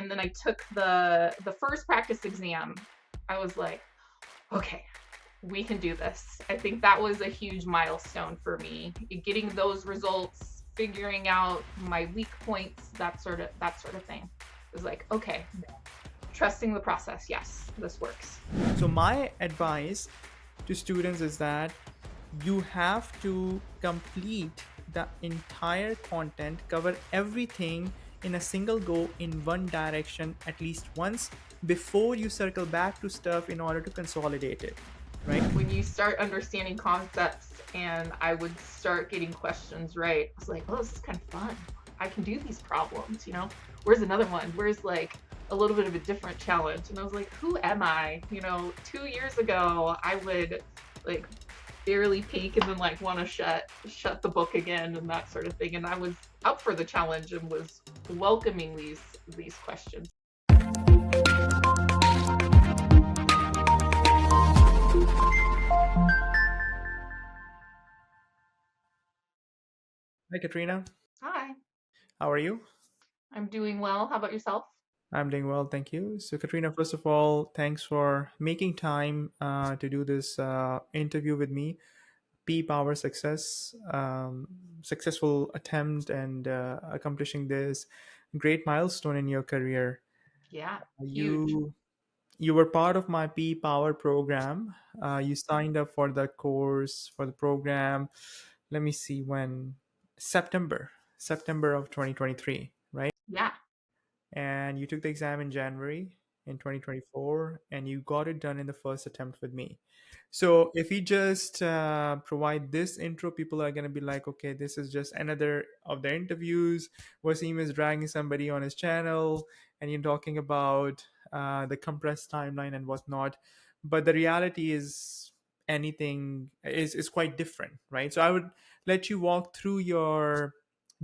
and then I took the first practice exam. I was like, okay, we can do this. I think that was a huge milestone for me. Getting those results, figuring out my weak points, that sort of thing. It was like, okay, trusting the process. Yes, this works. So my advice to students is that you have to complete the entire content, cover everything in a single go in one direction at least once before you circle back to stuff in order to consolidate it, right? When you start understanding concepts and I would start getting questions right, I was like, oh, this is kind of fun. I can do these problems, you know? Where's another one? Where's like a little bit of a different challenge? And I was like, who am I? 2 years ago, I would like barely peek and then like want to shut the book again and that sort of thing. And I was up for the challenge and was welcoming these questions. Hi, Katrina. Hi, How are you? I'm doing well. How about yourself? I'm doing well, thank you. So, Katrina, first of all, thanks for making time to do this interview with me. P Power Success, successful attempt and accomplishing this great milestone in your career. Yeah, huge. You were part of my P Power program. You signed up for the course for the program. Let me see when September of 2023, right? Yeah. And you took the exam in January in 2024, and you got it done in the first attempt with me. So if we just provide this intro, people are going to be like, okay, this is just another of the interviews. Wasim is dragging somebody on his channel and you're talking about the compressed timeline and whatnot. But the reality is anything is quite different, right? So I would let you walk through your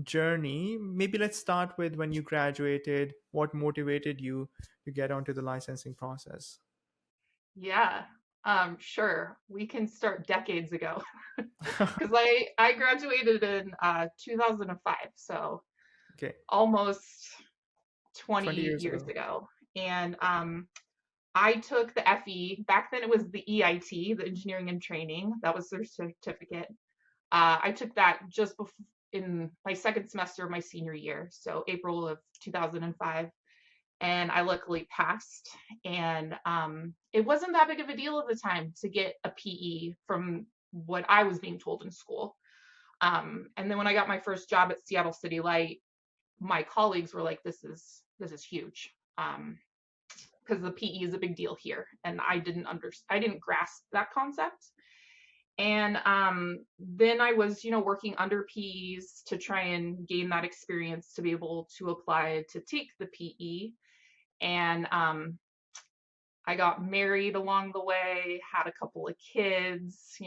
journey. Maybe let's start with when you graduated. What motivated you to get onto the licensing process? Yeah. Sure. We can start decades ago because I graduated in 2005, so Okay, almost 20 20 years years ago. ago. And I took the FE. Back then it was the EIT, the engineering and training. That was their certificate. I took that just before in my second semester of my senior year, so April of 2005. And I luckily passed. And it wasn't that big of a deal at the time to get a PE from what I was being told in school. And then when I got my first job at Seattle City Light, my colleagues were like, "This is huge," because the PE is a big deal here, and I didn't grasp that concept. And then I was, working under PEs to try and gain that experience to be able to apply to take the PE. And I got married along the way, had a couple of kids,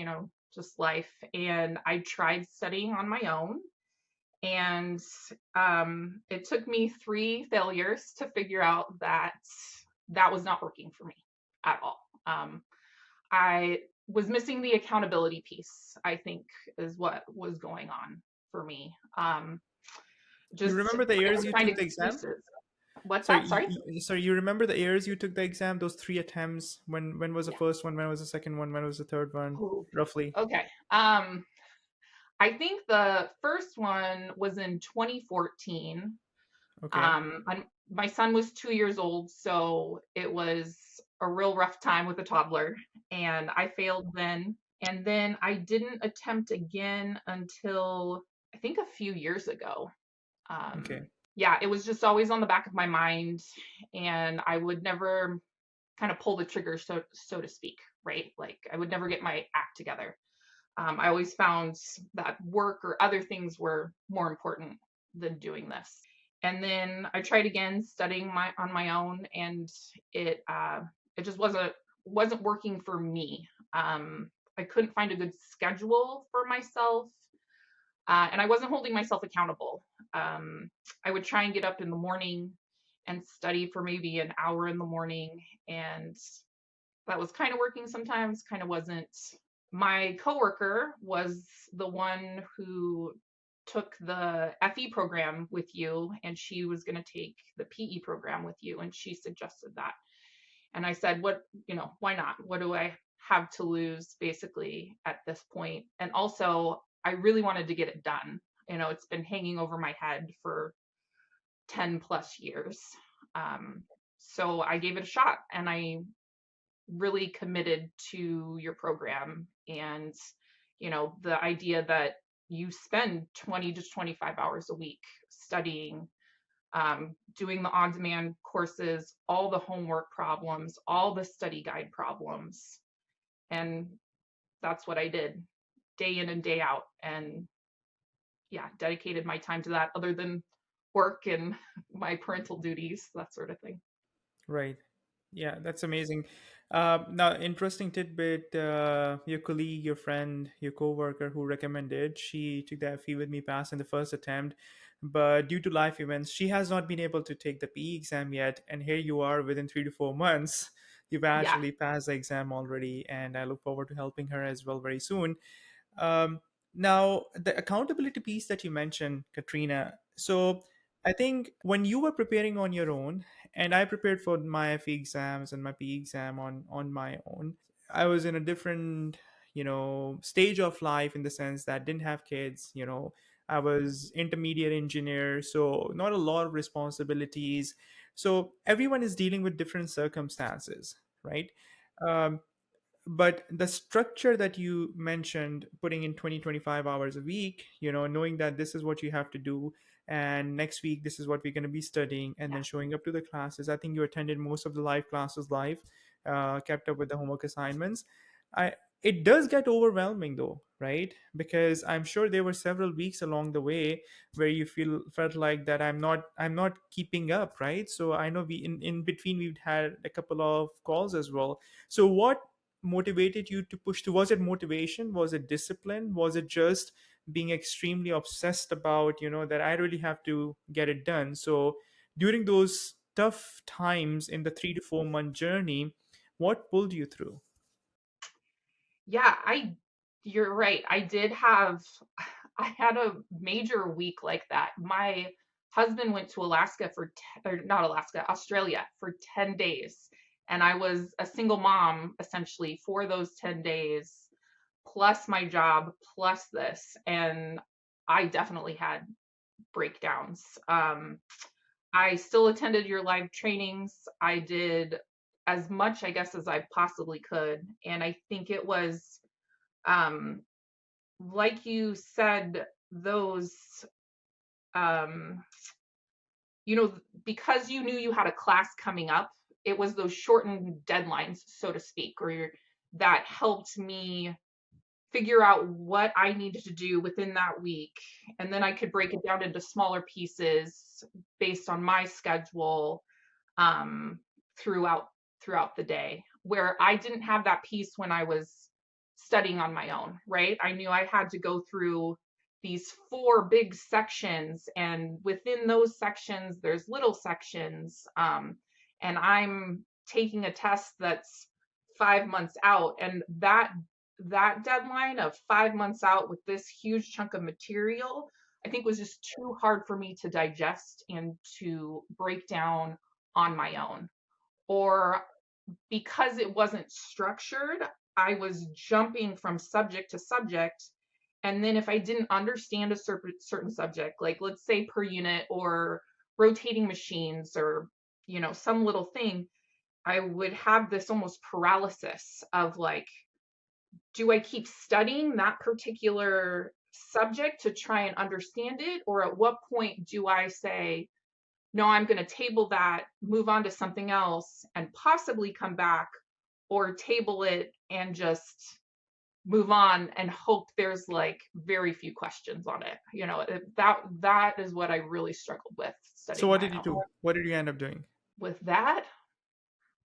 just life. And I tried studying on my own. And it took me 3 failures to figure out that that was not working for me at all. I was missing the accountability piece, I think, is what was going on for me. You Just remember the I years would you find took the exam? excuses. What's Sorry, that? Sorry? sorry. You remember the years you took the exam? Those three attempts. When was the Yeah. first one? When was the second one? When was the third one? Oh, Roughly. okay. I think the first one was in 2014. Okay. My son was 2 years old, so it was a real rough time with a toddler, and I failed then. And then I didn't attempt again until I think a few years ago. Okay. Yeah, it was just always on the back of my mind, and I would never kind of pull the trigger, so to speak, right? Like I would never get my act together. I always found that work or other things were more important than doing this. And then I tried again studying on my own, and it just wasn't working for me. I couldn't find a good schedule for myself, and I wasn't holding myself accountable. I would try and get up in the morning and study for maybe an hour in the morning, and that was kind of working sometimes, kind of wasn't. My coworker was the one who took the FE program with you and she was going to take the PE program with you. And she suggested that. And I said, what, why not? What do I have to lose basically at this point? And also, I really wanted to get it done. It's been hanging over my head for 10 plus years. Um, so I gave it a shot and I really committed to your program. And, the idea that you spend 20 to 25 hours a week studying, doing the on demand courses, all the homework problems, all the study guide problems. And that's what I did day in and day out. And yeah, dedicated my time to that other than work and my parental duties, that sort of thing. Right. Yeah, that's amazing. Now, interesting tidbit. Your colleague, your friend, your coworker who recommended, she took the FE with me, passed in the first attempt, but due to life events, she has not been able to take the PE exam yet. And here you are, within 3 to 4 months, you've Yeah. actually passed the exam already, and I look forward to helping her as well very soon. Um, Now, the accountability piece that you mentioned, Katrina. So, I think when you were preparing on your own, and I prepared for my FE exams and my PE exam on my own, I was in a different, stage of life, in the sense that didn't have kids. I was intermediate engineer, so not a lot of responsibilities. So everyone is dealing with different circumstances, right? Um, but the structure that you mentioned, putting in 20 to 25 hours a week, knowing that this is what you have to do, and next week this is what we're going to be studying, and Yeah. then showing up to the classes. I think you attended most of the live classes live, kept up with the homework assignments. I It does get overwhelming though, right? Because I'm sure there were several weeks along the way where you felt like that I'm not keeping up, right? So I know we in between we've had a couple of calls as well. So what motivated you to push through? Was it motivation? Was it discipline? Was it just being extremely obsessed about, that I really have to get it done? So during those tough times in the 3 to 4 month journey, what pulled you through? Yeah, you're right. I had a major week like that. My husband went to Alaska or not Alaska, Australia for 10 days. And I was a single mom essentially for those 10 days, plus my job, plus this. And I definitely had breakdowns. I still attended your live trainings. I did as much, I guess, as I possibly could. And I think it was, um, like you said, those, um, you know, because you knew you had a class coming up, it was those shortened deadlines, so to speak, or that helped me figure out what I needed to do within that week. And then I could break it down into smaller pieces based on my schedule, um, throughout throughout the day, where I didn't have that piece when I was studying on my own, right? I knew I had to go through these four big sections, and within those sections there's little sections, and I'm taking a test that's 5 months out, and that deadline of 5 months out with this huge chunk of material, I think was just too hard for me to digest and to break down on my own. Or because it wasn't structured, I was jumping from subject to subject. And then if I didn't understand a certain subject, like let's say per unit or rotating machines or, some little thing, I would have this almost paralysis of like, do I keep studying that particular subject to try and understand it? Or at what point do I say, no, I'm going to table that, move on to something else, and possibly come back, or table it and just move on and hope there's like very few questions on it. That is what I really struggled with So studying what my did you own. do? What did you end up doing? With that,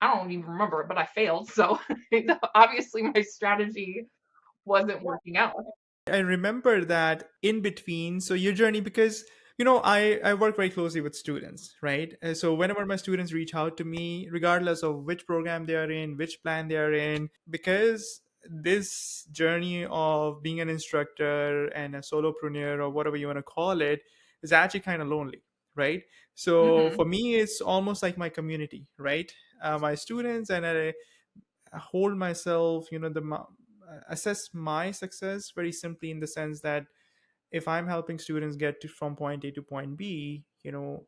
I don't even remember it, but I failed. So obviously my strategy wasn't working out. I remember that in between, so your journey, because I work very closely with students, right? So whenever my students reach out to me, regardless of which program they are in, which plan they are in, because this journey of being an instructor and a solopreneur or whatever you want to call it is actually kind of lonely, right? So Hmm. for me, it's almost like my community, right? My students, and I hold myself, assess my success very simply in the sense that if I'm helping students get from point A to point B,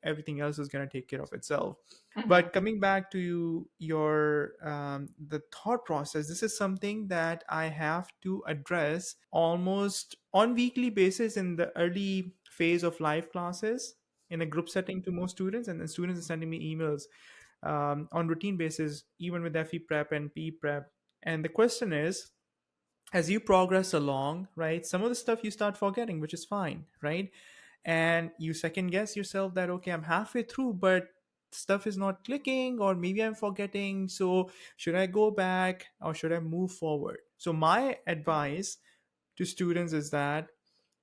everything else is going to take care of itself. Hmm. But coming back to your the thought process, this is something that I have to address almost on weekly basis in the early phase of live classes in a group setting to most students, and then students are sending me emails on routine basis, even with FE prep and P prep. And the question is, as you progress along, right, some of the stuff you start forgetting, which is fine, right? And you second guess yourself that, okay, I'm halfway through, but stuff is not clicking, or maybe I'm forgetting. So, should I go back or should I move forward? So, my advice to students is that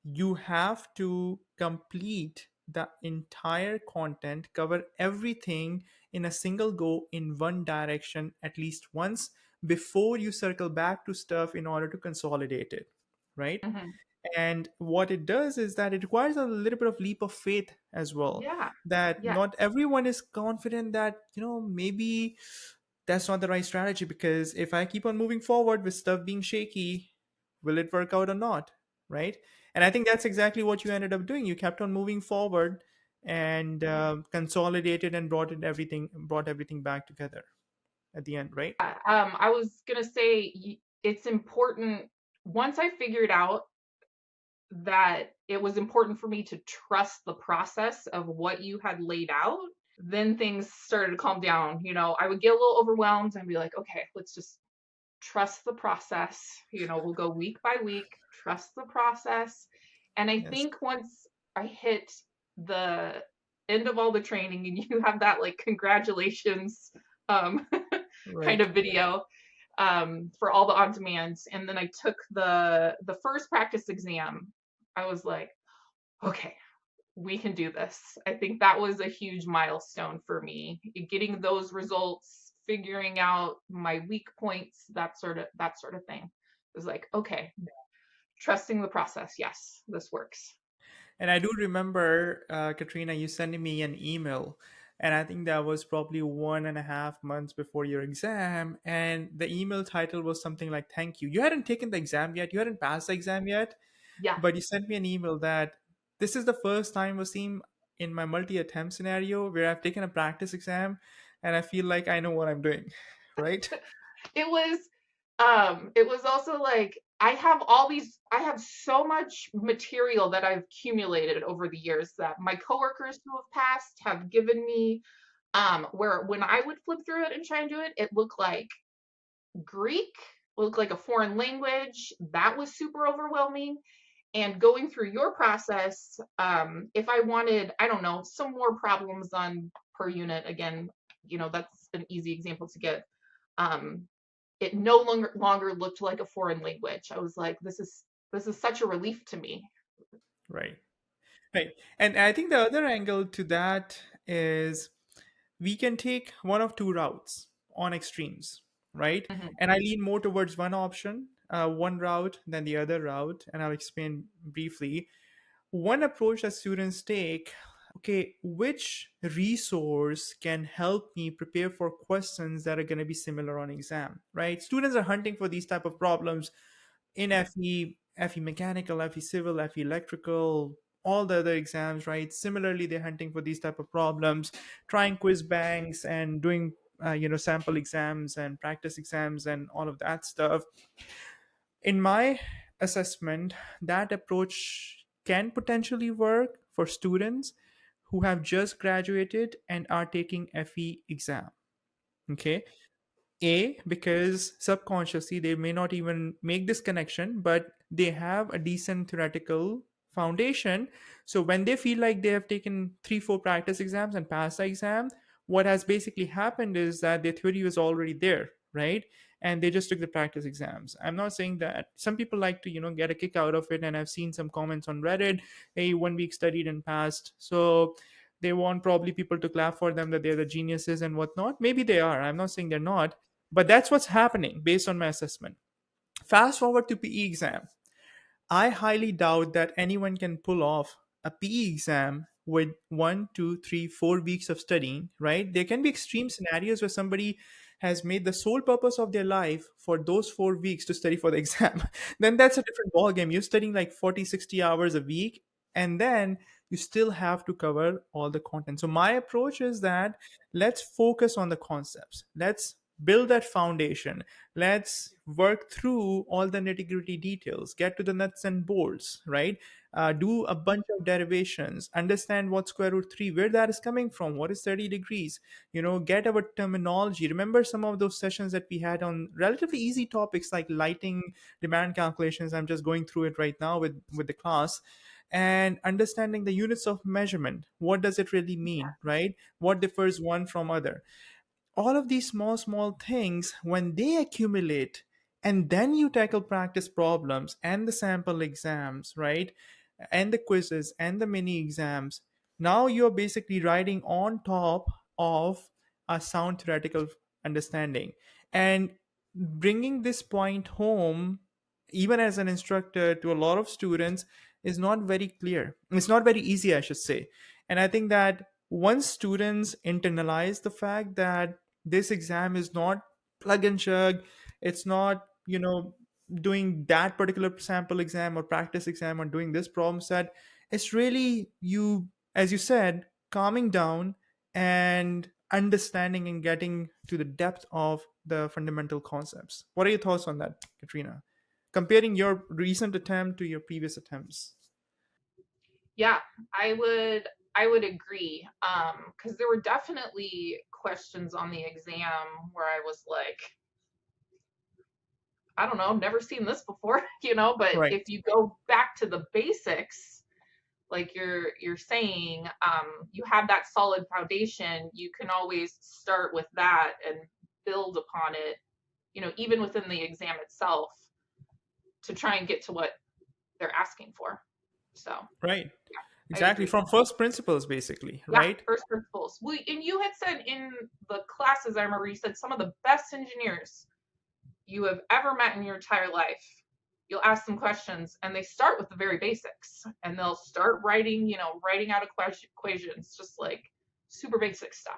you have to complete the entire content, cover everything in a single go in one direction at least once before you circle back to stuff in order to consolidate it, right? Hmm. And what it does is that it requires a little bit of leap of faith as well, Yeah. that Yeah. not everyone is confident that maybe that's not the right strategy, because if I keep on moving forward with stuff being shaky, will it work out or not, right? And I think that's exactly what you ended up doing. You kept on moving forward and consolidated and brought everything back together at the end, right? I was gonna say it's important. Once I figured out that it was important for me to trust the process of what you had laid out, then things started to calm down. I would get a little overwhelmed and be like, okay, let's just trust the process. We'll go week by week, trust the process. And I Yes. think once I hit the end of all the training and you have that like congratulations um, kind Right. of video for all the on demands, and then I took the first practice exam, I was like, okay, we can do this. I think that was a huge milestone for me. Getting those results, figuring out my weak points, that sort of thing. It was like, okay, trusting the process. Yes, this works. And I do remember, Katrina, you sending me an email, and I think that was probably 1.5 months before your exam. And the email title was something like, "Thank you." You hadn't taken the exam yet, you hadn't passed the exam yet, Yeah. but you sent me an email that this is the first time, Wasim, in my multi attempt scenario where I've taken a practice exam and I feel like I know what I'm doing, right? It was also like I have so much material that I've accumulated over the years that my coworkers who have passed have given me, where when I would flip through it and try and do it, it looked like Greek, looked like a foreign language. That was super overwhelming. And going through your process, if I wanted, I don't know, some more problems on per unit, again, that's an easy example to give. Um, it no longer looked like a foreign language. I was like, this is such a relief to me. Right. Right. And I think the other angle to that is we can take one of two routes on extremes, right? Hmm. And I lean more towards one route than the other route, and I'll explain briefly. One approach that students take, okay, which resource can help me prepare for questions that are going to be similar on exam, right? Students are hunting for these type of problems in FE mechanical, FE civil, FE electrical, all the other exams, right? Similarly, they're hunting for these type of problems, trying quiz banks and doing sample exams and practice exams and all of that stuff. In my assessment, that approach can potentially work for students who have just graduated and are taking FE exam. Okay, because subconsciously they may not even make this connection, but they have a decent theoretical foundation. So when they feel like they have taken 3 4 practice exams and passed the exam, what has basically happened is that their theory was already there, right? And they just took the practice exams. I'm not saying that some people like to get a kick out of it, and I've seen some comments on Reddit, hey, 1 week studied and passed, so they want probably people to clap for them, that they're the geniuses and whatnot. Maybe they are, I'm not saying they're not, but that's what's happening based on my assessment. Fast forward to PE exam. I highly doubt that anyone can pull off a PE exam with 1, 2, 3, 4 weeks of studying, right? There can be extreme scenarios where somebody has made the sole purpose of their life for those 4 weeks to study for the exam. Then that's a different ballgame. You're studying like 40, 60 hours a week, and then you still have to cover all the content. So my approach is that let's focus on the concepts. Let's build that foundation. Let's work through all the nitty gritty details, get to the nuts and bolts, right? Do a bunch of derivations, understand what square root 3, where that is coming from, what is 30 degrees, get our terminology. Remember some of those sessions that we had on relatively easy topics like lighting demand calculations. I'm just going through it right now with the class, and understanding the units of measurement. What does it really mean, right? What differs one from other? All of these small things, when they accumulate, and then you tackle practice problems and the sample exams, right, and the quizzes and the mini exams, now you're basically riding on top of a sound theoretical understanding. And bringing this point home, even as an instructor, to a lot of students is not very clear. It's not very easy, I should say. And I think that once students internalize the fact that this exam is not plug and chug, it's not, doing that particular sample exam or practice exam or doing this problem set, it's really you, as you said, calming down and understanding and getting to the depth of the fundamental concepts. What are your thoughts on that, Katrina, comparing your recent attempt to your previous attempts? Yeah, I would agree. Because there were definitely questions on the exam where I was like, I don't know, never seen this before, but Right. if you go back to the basics, like you're saying, you have that solid foundation, you can always start with that and build upon it, even within the exam itself to try and get to what they're asking for. So, Right. I Exactly, agree. from first principles basically, Yeah, right? first principles. And you had said in the classes, I remember you said some of the best engineers you have ever met in your entire life. You'll ask them questions and they start with the very basics and they'll start writing, writing out equations, just like super basic stuff.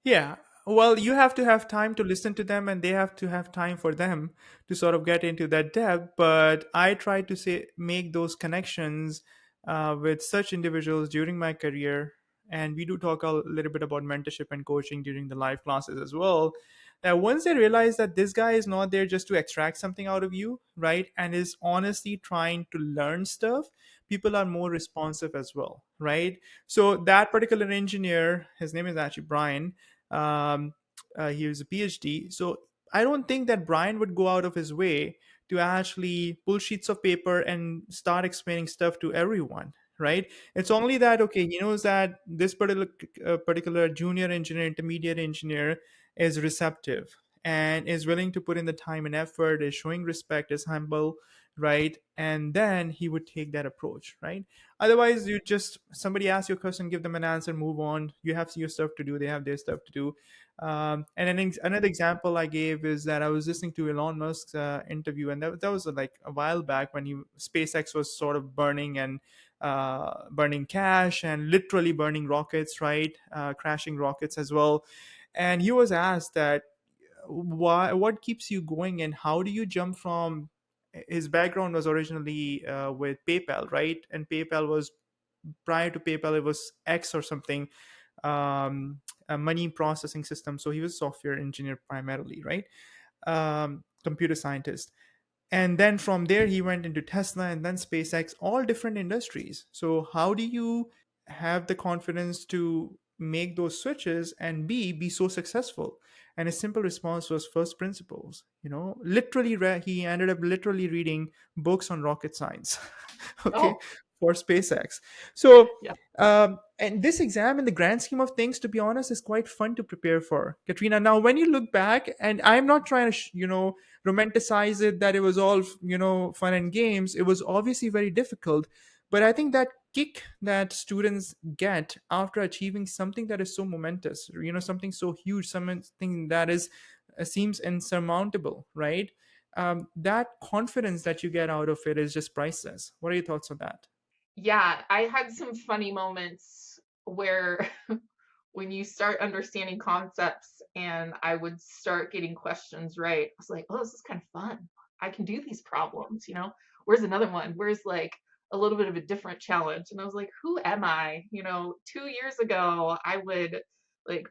Yeah. Well, you have to have time to listen to them, and they have to have time for them to sort of get into that depth. But I try to say make those connections with such individuals during my career, and we do talk a little bit about mentorship and coaching during the live classes as well. That once they realize that this guy is not there just to extract something out of you, right, and is honestly trying to learn stuff, people are more responsive as well, right? So that particular engineer, his name is actually Brian. um, he was a PhD. So I don't think that Brian would go out of his way to actually pull sheets of paper and start explaining stuff to everyone, right? It's only that, okay, he knows that this particular junior engineer, intermediate engineer is receptive and is willing to put in the time and effort, is showing respect, is humble, right? And then he would take that approach, right? Otherwise, you just somebody asks you a question, give them an answer, move on. You have your stuff to do, they have their stuff to do. And then another example I gave is that I was listening to Elon Musk's interview, and that was like a while back when SpaceX was sort of burning and burning cash and literally burning rockets, right? Crashing rockets as well. And he was asked that what keeps you going and how do you jump from, his background was originally with PayPal, right? And PayPal was, prior to PayPal, it was X or something, a money processing system. So he was a software engineer primarily, right? Computer scientist. And then from there he went into Tesla and then SpaceX, all different industries. So how do you have the confidence to make those switches and be so successful? And his simple response was first principles. Literally he ended up literally reading books on rocket science. Okay, Oh, for SpaceX. So yeah. and this exam, in the grand scheme of things, to be honest, is quite fun to prepare for, Katrina. Now when you look back, and I'm not trying to romanticize it that it was all fun and games. It was obviously very difficult, but I think that kick that students get after achieving something that is so momentous, something so huge, something that is seems insurmountable, right? that confidence that you get out of it is just priceless. What are your thoughts on that? Yeah, I had some funny moments where when you start understanding concepts and I would start getting questions right, I was like, oh, this is kind of fun. I can do these problems, you know? Where's another one? Where's like a little bit of a different challenge? And I was like, who am I? You know, 2 years ago, I would like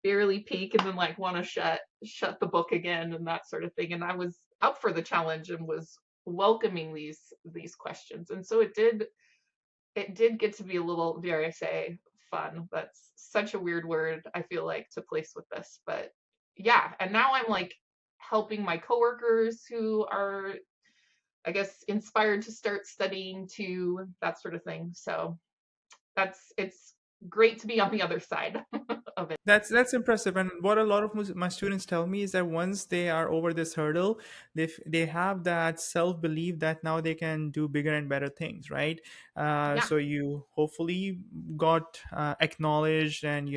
barely peek and then like want to shut the book again and that sort of thing. And I was up for the challenge and was welcoming these questions. And so it did get to be a little, dare I say, fun. That's such a weird word, I feel like, to place with this. But yeah, and now I'm like helping my coworkers who are, I guess, inspired to start studying too, that sort of thing. So it's great to be on the other side of it. That's impressive. And what a lot of my students tell me is that once they are over this hurdle, they have that self belief that now they can do bigger and better things, right? Yeah. So you hopefully got acknowledged and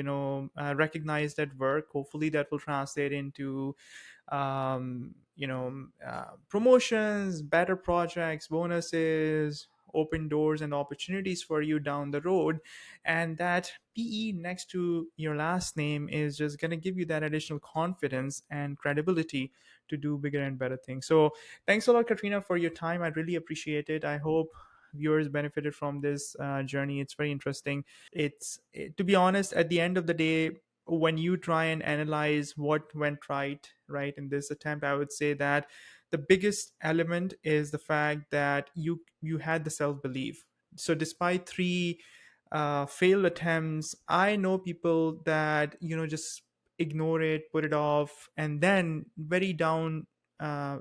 recognized at work. Hopefully that will translate into promotions, better projects, bonuses, open doors and opportunities for you down the road. And that PE next to your last name is just going to give you that additional confidence and credibility to do bigger and better things. So thanks a lot, Katrina, for your time. I really appreciate it. I hope viewers benefited from this journey. It's very interesting. To be honest, at the end of the day, when you try and analyze what went right in this attempt, I would say that the biggest element is the fact that you had the self belief. So despite three failed attempts, I know people that just ignore it, put it off, and then very down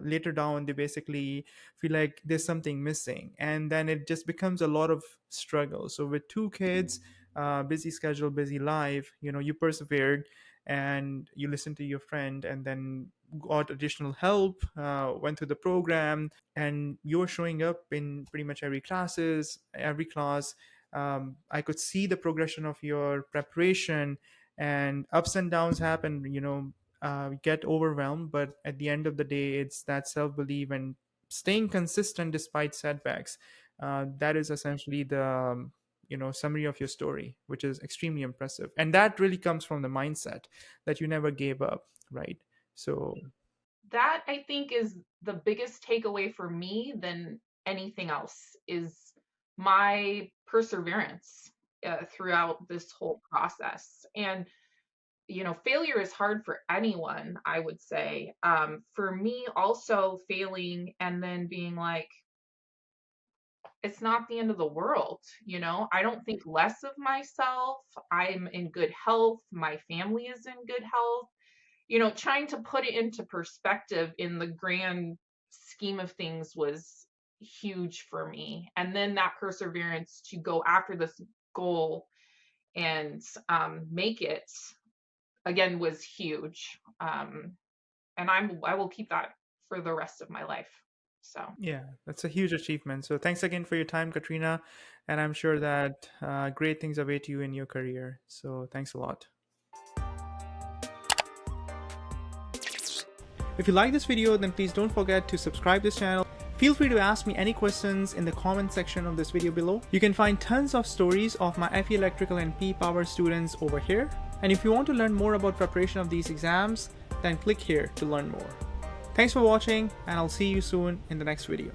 later down they basically feel like there's something missing, and then it just becomes a lot of struggle. So with two kids, busy schedule, busy life, you persevered and you listened to your friend and then got additional help, went through the program, and you're showing up in pretty much every class. I could see the progression of your preparation, and ups and downs happen, get overwhelmed, but at the end of the day, it's that self-belief and staying consistent despite setbacks. That is essentially the summary of your story, which is extremely impressive, and that really comes from the mindset that you never gave up, right? So That I think is the biggest takeaway for me than anything else is my perseverance throughout this whole process. And failure is hard for anyone, I would say. For me, also failing and then being like, it's not the end of the world. I don't think less of myself. I'm in good health. My family is in good health. Trying to put it into perspective in the grand scheme of things was huge for me. And then that perseverance to go after this goal and make it again was huge. And I will keep that for the rest of my life. So yeah, that's a huge achievement. So thanks again for your time, Katrina, and I'm sure that great things await you in your career. So thanks a lot. If you like this video, then please don't forget to subscribe this channel. Feel free to ask me any questions in the comment section of this video below. You can find tons of stories of my FE Electrical and PE Power students over here. And if you want to learn more about preparation of these exams, then click here to learn more. Thanks for watching, and I'll see you soon in the next video.